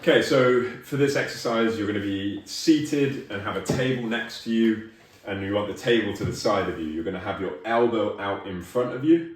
Okay, so for this exercise, you're going to be seated and have a table next to you, and you want the table to the side of you. You're going to have your elbow out in front of you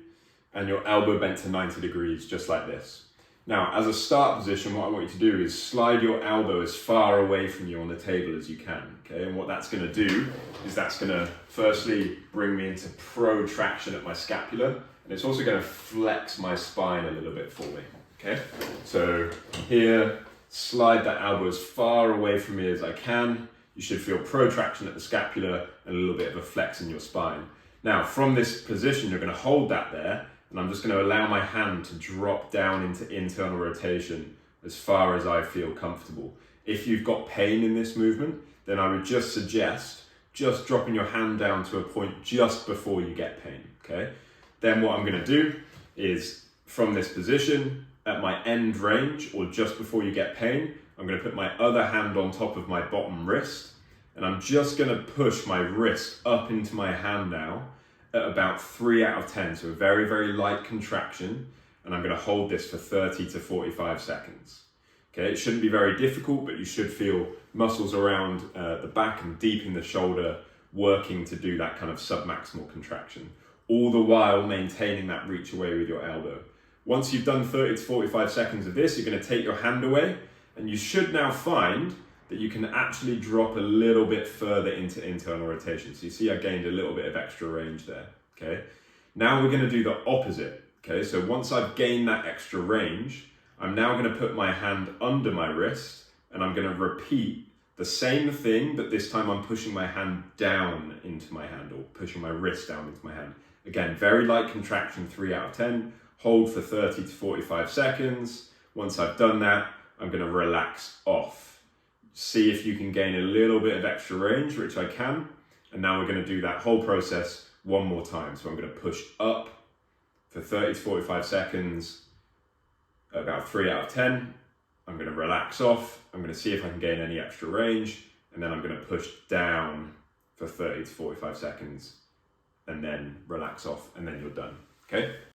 and your elbow bent to 90 degrees, just like this. Now, as a start position, what I want you to do is slide your elbow as far away from you on the table as you can, okay? And what that's going to do is that's going to firstly bring me into protraction at my scapula, and it's also going to flex my spine a little bit for me, okay? So here, slide that elbow as far away from me as I can. You should feel protraction at the scapula and a little bit of a flex in your spine. Now, from this position, you're going to hold that there, and I'm just going to allow my hand to drop down into internal rotation as far as I feel comfortable. If you've got pain in this movement, then I would just suggest just dropping your hand down to a point just before you get pain, okay? Then what I'm going to do is, from this position, at my end range, or just before you get pain, I'm going to put my other hand on top of my bottom wrist, and I'm just going to push my wrist up into my hand now at about 3 out of 10, so a very, very light contraction, and I'm going to hold this for 30 to 45 seconds. Okay, it shouldn't be very difficult, but you should feel muscles around the back and deep in the shoulder working to do that kind of submaximal contraction, all the while maintaining that reach away with your elbow. Once you've done 30 to 45 seconds of this, you're going to take your hand away, and you should now find that you can actually drop a little bit further into internal rotation. So you see I gained a little bit of extra range there, okay? Now we're going to do the opposite, okay? So once I've gained that extra range, I'm now going to put my hand under my wrist, and I'm going to repeat the same thing, but this time I'm pushing my hand down into my hand, or pushing my wrist down into my hand. Again, very light contraction, 3 out of 10. Hold for 30 to 45 seconds. Once I've done that, I'm going to relax off. See if you can gain a little bit of extra range, which I can. And now we're going to do that whole process one more time. So I'm going to push up for 30 to 45 seconds, about 3 out of 10. I'm going to relax off. I'm going to see if I can gain any extra range. And then I'm going to push down for 30 to 45 seconds and then relax off, and then you're done. Okay?